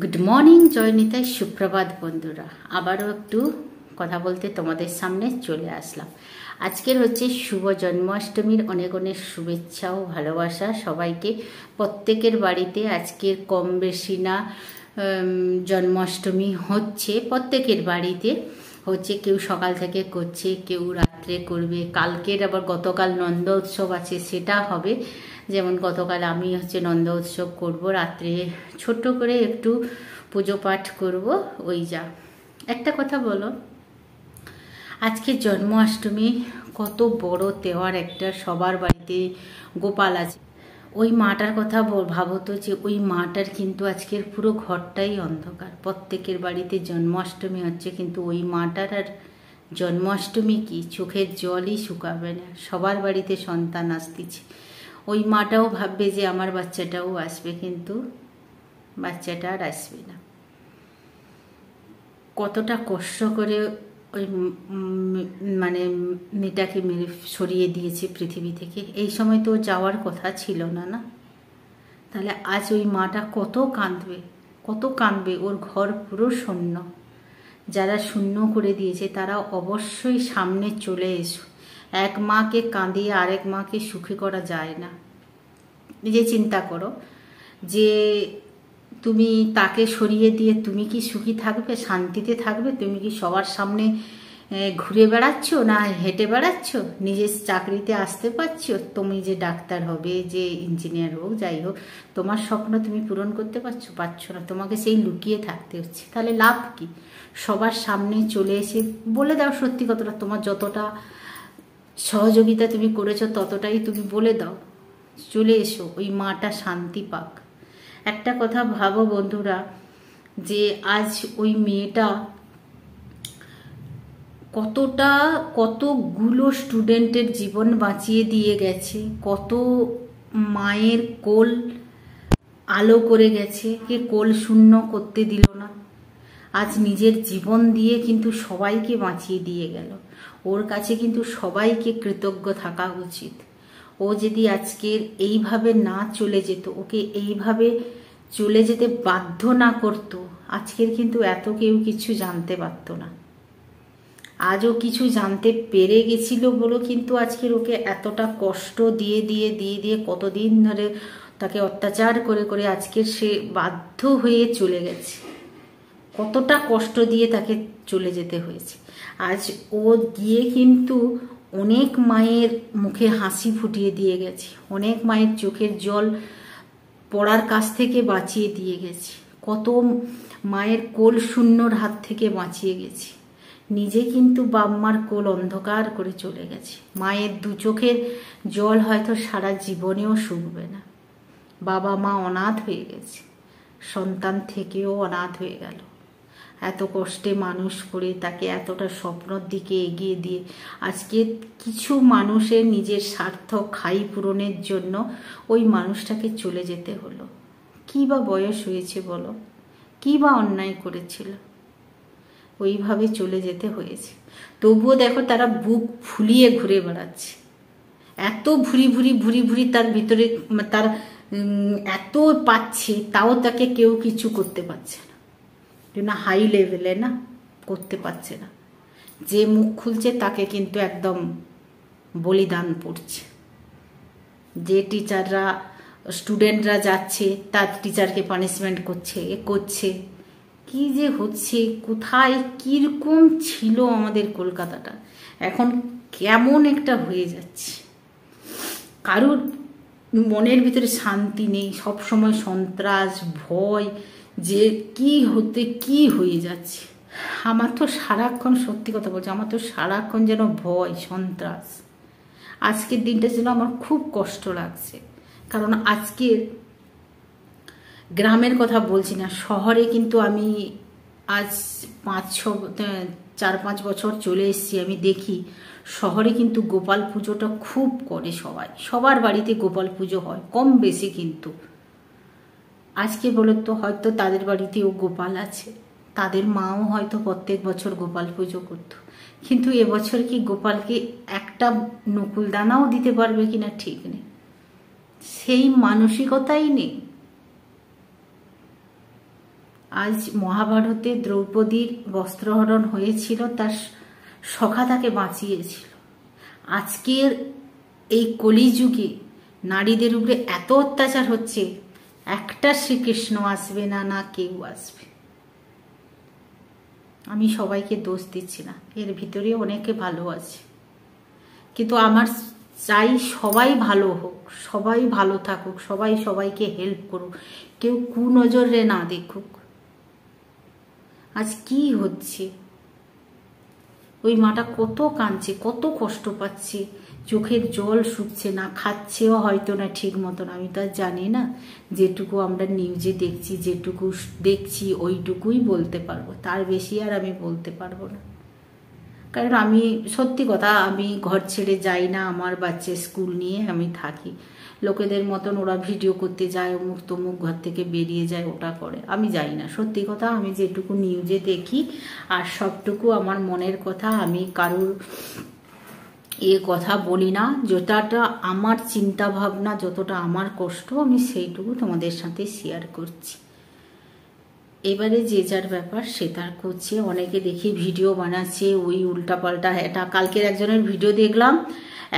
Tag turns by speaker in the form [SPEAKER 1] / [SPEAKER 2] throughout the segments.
[SPEAKER 1] Good morning জয়নিতাই, সুপ্রভাত বন্ধুরা। আবারও একটু কথা বলতে তোমাদের সামনে চলে আসলাম। আজকের হচ্ছে শুভ জন্মাষ্টমীর অনেক অনেক শুভেচ্ছা ও ভালোবাসা সবাইকে। প্রত্যেকের বাড়িতে আজকের কম বেশি না জন্মাষ্টমী হচ্ছে, প্রত্যেকের বাড়িতে হচ্ছে। কেউ সকাল থেকে করছে, কেউ রাত্রে করবে। কালকের আবার গতকাল নন্দ উৎসব আছে, সেটা হবে। যেমন গতকাল আমি হচ্ছে নন্দ উৎসব করব, রাত্রে ছোট্ট করে একটু পুজো পাঠ করব। ওই যা একটা কথা বলো, আজকে জন্মাষ্টমী কত বড় তেওয়ার একটা, সবার বাড়িতে গোপাল আছে। ওই মাটার কথা ভাবো তো, যে ওই মাটার কিন্তু আজকের পুরো ঘরটাই অন্ধকার। প্রত্যেকের বাড়িতে জন্মাষ্টমী হচ্ছে, কিন্তু ওই মাটার আর জন্মাষ্টমী কি চোখের জলই শুকাবে না। সবার বাড়িতে সন্তান আসতেছে, ওই মাটাও ভাববে যে আমার বাচ্চাটাও আসবে, কিন্তু বাচ্চাটা আর আসবে না। কতটা কষ্ট করে ওই মানে মেয়েটাকে মেরে সরিয়ে দিয়েছে পৃথিবী থেকে। এই সময় তো যাওয়ার কথা ছিল না, না? তাহলে আজ ওই মাটা কত কাঁদবে, কত কাঁদবে। ওর ঘর পুরো শূন্য। যারা শূন্য করে দিয়েছে তারা অবশ্যই সামনে চলে এসো। এক মাকে কাঁদিয়ে আরেক মাকে সুখী করা যায় না। নিজে চিন্তা করো, যে তুমি তাকে সরিয়ে দিয়ে তুমি কি সুখী থাকবে, শান্তিতে থাকবে? তুমি কি সবার সামনে ঘুরে বেড়াচ্ছ, না হেঁটে বেড়াচ্ছ? নিজের চাকরিতে আসতে পারছো? তুমি যে ডাক্তার হবে, যে ইঞ্জিনিয়ার হোক, যাই হোক, তোমার স্বপ্ন তুমি পূরণ করতে পারছো না। তোমাকে সেই লুকিয়ে থাকতে হচ্ছে। তাহলে লাভ কি? সবার সামনে চলে এসে বলে দাও সত্যি কথাটা। তোমার যতটা সহযোগিতা তুমি করেছো ততটাই তুমি বলে দাও। চলে এসো, ওই মাটা শান্তি পাক। একটা কথা ভাবো বন্ধুরা, যে আজ ওই মেয়েটা কতগুলো স্টুডেন্টের জীবন বাঁচিয়ে দিয়ে গেছে, কত মায়ের কোল আলো করে গেছে, কে কোল শূন্য করতে দিল না। আজ নিজের জীবন দিয়ে কিন্তু সবাইকে বাঁচিয়ে দিয়ে গেল। ওর কাছে কিন্তু সবাইকে কৃতজ্ঞ থাকা উচিত। ও যদি আজকের এইভাবে না চলে যেত, ওকে এইভাবে চলে যেতে বাধ্য না করতো, আজকের কিন্তু এত কেউ কিছু জানতে পারতো না। আজও কিছু জানতে পেরে গেছিল বলো কিন্তু আজকের ওকে এতটা কষ্ট দিয়ে দিয়ে দিয়ে দিয়ে কতদিন ধরে তাকে অত্যাচার করে করে আজকের সে বাধ্য হয়ে চলে গেছে। কতটা কষ্ট দিয়ে তাকে চলে যেতে হয়েছে। আজ ও গিয়ে কিন্তু অনেক মায়ের মুখে হাসি ফুটিয়ে দিয়ে গেছে, অনেক মায়ের চোখের জল পড়ার কাছ থেকে বাঁচিয়ে দিয়ে গেছে, কত মায়ের কোল শূন্যর হাত থেকে বাঁচিয়ে গেছে। নিজে কিন্তু বাম্মার কোল অন্ধকার করে চলে গেছে। মায়ের দু চোখের জল হয়তো সারা জীবনেও শুকবে না। বাবা মা অনাথ হয়ে গেছে, সন্তান থেকেও অনাথ হয়ে গেল। এত কষ্টে মানুষ করে তাকে এতটা স্বপ্নর দিকে এগিয়ে দিয়ে আজকে কিছু মানুষের নিজের স্বার্থ খাই পূরণের জন্য ওই মানুষটাকে চলে যেতে হলো। কী বা বয়স হয়েছে বলো, কী বা অন্যায় করেছিল, ওইভাবে চলে যেতে হয়েছে। তবুও দেখো তারা বুক ফুলিয়ে ঘুরে বেড়াচ্ছে। এত ভুরি ভুরি ভুরি ভুরি তার ভিতরে তার এত পাচ্ছে, তাও তাকে কেউ কিছু করতে পারছে না। হাই লেভেলে না করতে পারছে না। যে মুখ খুলছে তাকে কিন্তু একদম বলিদান পড়ছে। যে টিচাররা স্টুডেন্টরা যাচ্ছে তার টিচারকে পানিশমেন্ট করছে, এ করছে। কি যে হচ্ছে, কোথায় কীরকম ছিল আমাদের কলকাতাটা, এখন কেমন একটা হয়ে যাচ্ছে। কারুর মনের ভিতরে শান্তি নেই, সবসময় সন্ত্রাস ভয়, যে কি হতে কি হয়ে যাচ্ছে। আমার তো সারাক্ষণ, সত্যি কথা বলছি, আমার তো সারাক্ষণ যেন ভয় সন্ত্রাস। আজকের দিনটা যেন আমার খুব কষ্ট লাগছে। কারণ আজকের গ্রামের কথা বলছি না, শহরে কিন্তু আমি আজ 4-5 বছর চলে এসেছি। আমি দেখি শহরে কিন্তু গোপাল পুজোটা খুব করে সবাই, সবার বাড়িতে গোপাল পুজো হয় কম বেশি। কিন্তু আজকে বলে তো হয়তো তাদের বাড়িতেও গোপাল আছে, তাদের মাও হয়তো প্রত্যেক বছর গোপাল পুজো করতো, কিন্তু এবছর কি গোপালকে একটা নকুল দানাও দিতে পারবে কিনা ঠিক নেই, সেই মানসিকতাই নেই। আজ মহাভারতে দ্রৌপদীর বস্ত্রহরণ হয়েছিল, তার সখা তাকে বাঁচিয়েছিল। আজকের এই কলিযুগে নারীদের উপরে এত অত্যাচার হচ্ছে, একটা শ্রীকৃষ্ণ আসবে না, না কেউ আসবে। আমি সবাইকে দোষ দিচ্ছি না, এর ভিতরে অনেকে ভালো আছে, কিন্তু আমার চাই সবাই ভালো হোক, সবাই ভালো থাকুক, সবাই সবাইকে হেল্প করুক, কেউ কুনজরে না দেখুক। আজ কি হচ্ছে, ওই মাটা কত কাঁদছে, কত কষ্ট পাচ্ছে, চোখের জল শুকছে না, খাচ্ছেও হয়তো না ঠিক মতন, আমি তো জানি না। যেটুকু আমরা নিউজে দেখছি, যেটুকু দেখছি ওইটুকুই বলতে পারবো, তার বেশি আর আমি বলতে পারবো না। কারণ আমি সত্যি কথা, আমি ঘর ছেড়ে যাই না, আমার বাচ্চা স্কুল নিয়ে আমি থাকি। লোকেদের মতন ওরা ভিডিও করতে যায়, অমুক তমুক ঘর থেকে বেরিয়ে যায়, ওটা করে, আমি যাই না। সত্যি কথা, আমি যেটুকু নিউজে দেখি আর সবটুকু আমার মনের কথা, আমি কারোর কথা বলি না। যতটা আমার চিন্তা ভাবনা, যতটা আমার কষ্ট, আমি সেইটুকু তোমাদের সাথে শেয়ার করছি। এবারে যে যার ব্যাপার সে তার করছে। অনেকে দেখি ভিডিও বানাচ্ছে ওই উল্টাপাল্টা। এটা কালকের একজনের ভিডিও দেখলাম,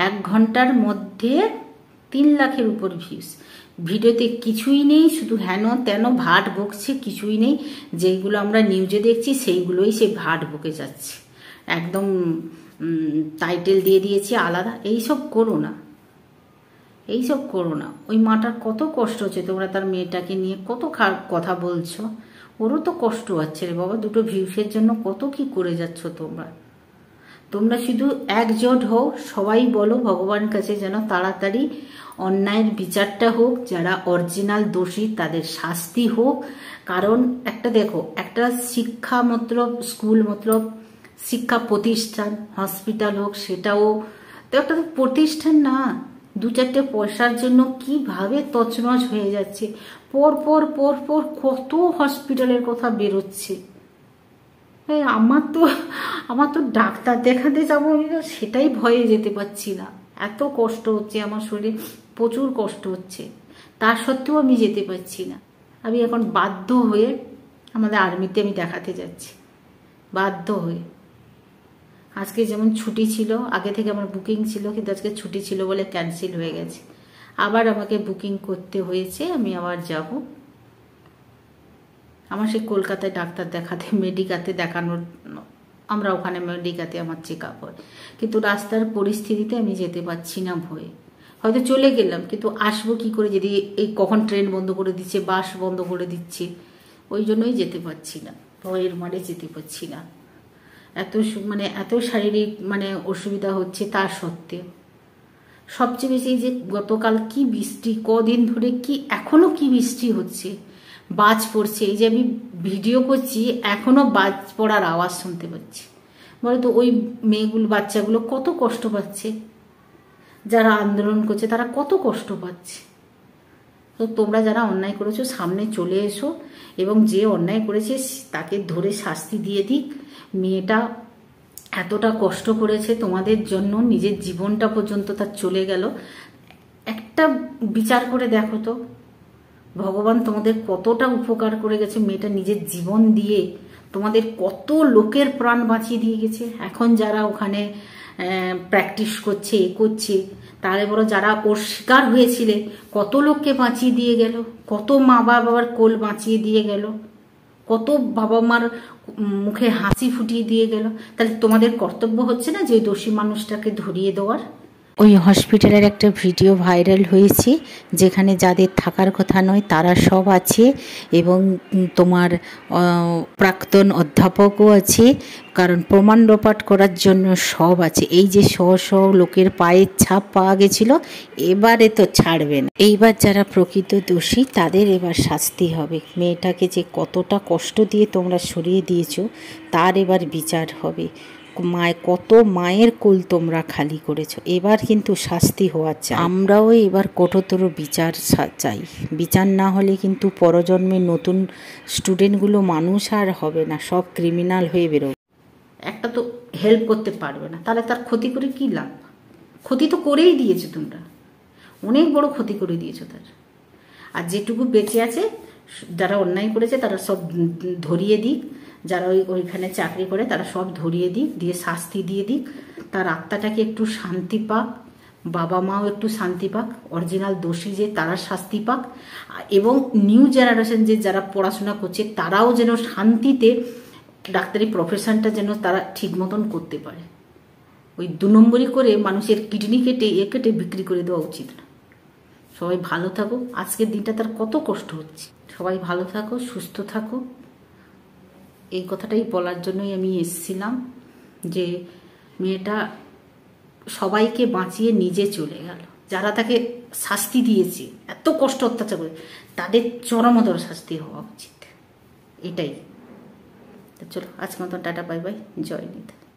[SPEAKER 1] 1 ঘন্টার মধ্যে 3 লাখের উপর ভিউজ। ভিডিওতে কিছুই নেই, শুধু হেন তেন ভাট বকছে, কিছুই নেই। যেইগুলো আমরা নিউজে দেখছি সেইগুলোই সে ভাট বকে যাচ্ছে, একদম টাইটেল দিয়ে দিয়েছে আলাদা। এইসব করো না, এইসব করো না। ওই মাটার কত কষ্ট হচ্ছে, তোমরা তার মেয়েটাকে নিয়ে কত কথা বলছো, ওরও তো কষ্ট হচ্ছে রে বাবা। 2 ভিউসের জন্য কত কি করে যাচ্ছ তোমরা। তোমরা শুধু একজোট হও, সবাই বলো ভগবান কাছে যেন তাড়াতাড়ি অন্যায়ের বিচারটা হোক, যারা অরিজিনাল দোষী তাদের শাস্তি হোক। কারণ একটা দেখো, একটা শিক্ষা মতলব স্কুল মতলব শিক্ষা প্রতিষ্ঠান, হসপিটাল হোক, সেটাও তো একটা প্রতিষ্ঠান না। 2-4টে পয়সার জন্য কিভাবে তছনছ হয়ে যাচ্ছে। পর পর পর পর কত হসপিটালের কথা বেরোচ্ছে। আমার তো ডাক্তার দেখাতে যাবো, সেটাই ভয়ে যেতে পারছি না। এত কষ্ট হচ্ছে আমার শরীরে, প্রচুর কষ্ট হচ্ছে, তা সত্ত্বেও আমি যেতে পারছি না। আমি এখন বাধ্য হয়ে আমাদের আর্মিতে আমি দেখাতে যাচ্ছি, বাধ্য হয়ে। আজকে যেমন ছুটি ছিল, আগে থেকে আমার বুকিং ছিল, কিন্তু আজকে ছুটি ছিল বলে ক্যান্সেল হয়ে গেছে। আবার আমাকে বুকিং করতে হয়েছে, আমি আবার যাব। আমার সেই কলকাতায় ডাক্তার দেখাতে, মেডিকাতে দেখানোর, আমরা ওখানে মেডিকাতে আমার চেক আপ হয়, কিন্তু রাস্তার পরিস্থিতিতে আমি যেতে পারছি না ভয়ে। হয়তো চলে গেলাম, কিন্তু আসবো কি করে যদি এই কখন ট্রেন বন্ধ করে দিচ্ছে, বাস বন্ধ করে দিচ্ছে, ওই জন্যই যেতে পারছি না, ভয়ের মারে যেতে পারছি না। এত শারীরিক অসুবিধা হচ্ছে, তা সত্ত্বেও। সবচেয়ে বেশি যে গতকাল কি বৃষ্টি, কদিন ধরে কি এখনো কি বৃষ্টি হচ্ছে, বাজ পড়ছে। এই যে আমি ভিডিও করছি, এখনো বাজ পড়ার আওয়াজ শুনতে পাচ্ছি। বলতো ওই মেয়েগুলো, বাচ্চাগুলো কত কষ্ট পাচ্ছে, যারা আন্দোলন করছে তারা কত কষ্ট পাচ্ছে। তো তোমরা যারা অন্যায় করেছো সামনে চলে এসো, এবং যে অন্যায় করেছে তাকে ধরে শাস্তি দিয়ে দিক। মেয়েটা এতটা কষ্ট করেছে তোমাদের জন্য, নিজের জীবনটা পর্যন্ত তার চলে গেল। একটা বিচার করে দেখো তো, ভগবান তোমাদের কতটা উপকার করে গেছে। মেয়েটা নিজের জীবন দিয়ে তোমাদের কত লোকের প্রাণ বাঁচিয়ে দিয়ে গেছে। এখন যারা ওখানে প্র্যাকটিস করছে, করছে, তাহলে বড় যারা ওর শিকার হয়েছিলে, কত লোককে বাঁচিয়ে দিয়ে গেল, কত মা বাবার কোল বাঁচিয়ে দিয়ে গেল, কত বাবা মার মুখে হাসি ফুটিয়ে দিয়ে গেল। তাহলে তোমাদের কর্তব্য হচ্ছে না যে দোষী মানুষটাকে ধরিয়ে দেওয়ার? ওই হসপিটালের একটা ভিডিও ভাইরাল হয়েছে, যেখানে যাদের থাকার কথা নয় তারা সব আছে, এবং তোমার প্রাক্তন অধ্যাপকও আছে, কারণ প্রমাণ লোপাট করার জন্য সব আছে। এই যে লোকের পায়ের ছাপ পাওয়া গেছিল, এবারে তো ছাড়বে না। এইবার যারা প্রকৃত দোষী তাদের এবার শাস্তি হবে। মেয়েটাকে যে কতটা কষ্ট দিয়ে তোমরা সরিয়ে দিয়েছো, তার এবার বিচার হবে। কত মায়ের কোল তোমরা খালি করেছো, এবার কিন্তু শাস্তি হওয়া চাই। আমরাও এবার কঠোরতর বিচার চাই। বিচার না হলে কিন্তু পরজন্মে নতুন স্টুডেন্টগুলো মানুষ আর হবে না, সব ক্রিমিনাল হয়ে বেরোবে। একটা তো হেল্প করতে পারবে না, তাহলে তার ক্ষতি করে কি লাভ? ক্ষতি তো করেই দিয়েছো তোমরা, অনেক বড় ক্ষতি করে দিয়েছো তার। আর যেটুকু বেঁচে আছে যারা অন্যায় করেছে তারা সব ধরিয়ে দিক, যারা ওইখানে চাকরি করে তারা সব ধরিয়ে দিক, দিয়ে শাস্তি দিয়ে দিক, তার আত্মাটাকে একটু শান্তি পাক, বাবা মাও একটু শান্তি পাক, অরিজিনাল দোষী যে তারা শাস্তি পাক, এবং নিউ জেনারেশন যে যারা পড়াশোনা করছে তারাও যেন শান্তিতে ডাক্তারি প্রফেশনটা যেন তারা ঠিক মতন করতে পারে। ওই 2 নম্বরই করে মানুষের কিডনি কেটে বিক্রি করে দেওয়া উচিত না। সবাই ভালো থাকো। আজকের দিনটা তার কত কষ্ট হচ্ছে। সবাই ভালো থাকো, সুস্থ থাকো। এই কথাটাই বলার জন্যই আমি এসেছিলাম যে মেয়েটা সবাইকে বাঁচিয়ে নিজে চলে গেল। যারা তাকে শাস্তি দিয়েছে, এত কষ্ট অত্যাচার করে, তাদের চরমতর শাস্তি হওয়া উচিত। এটাই। চলো আজকে মতন টাটা, বাই বাই, জয় নিতা।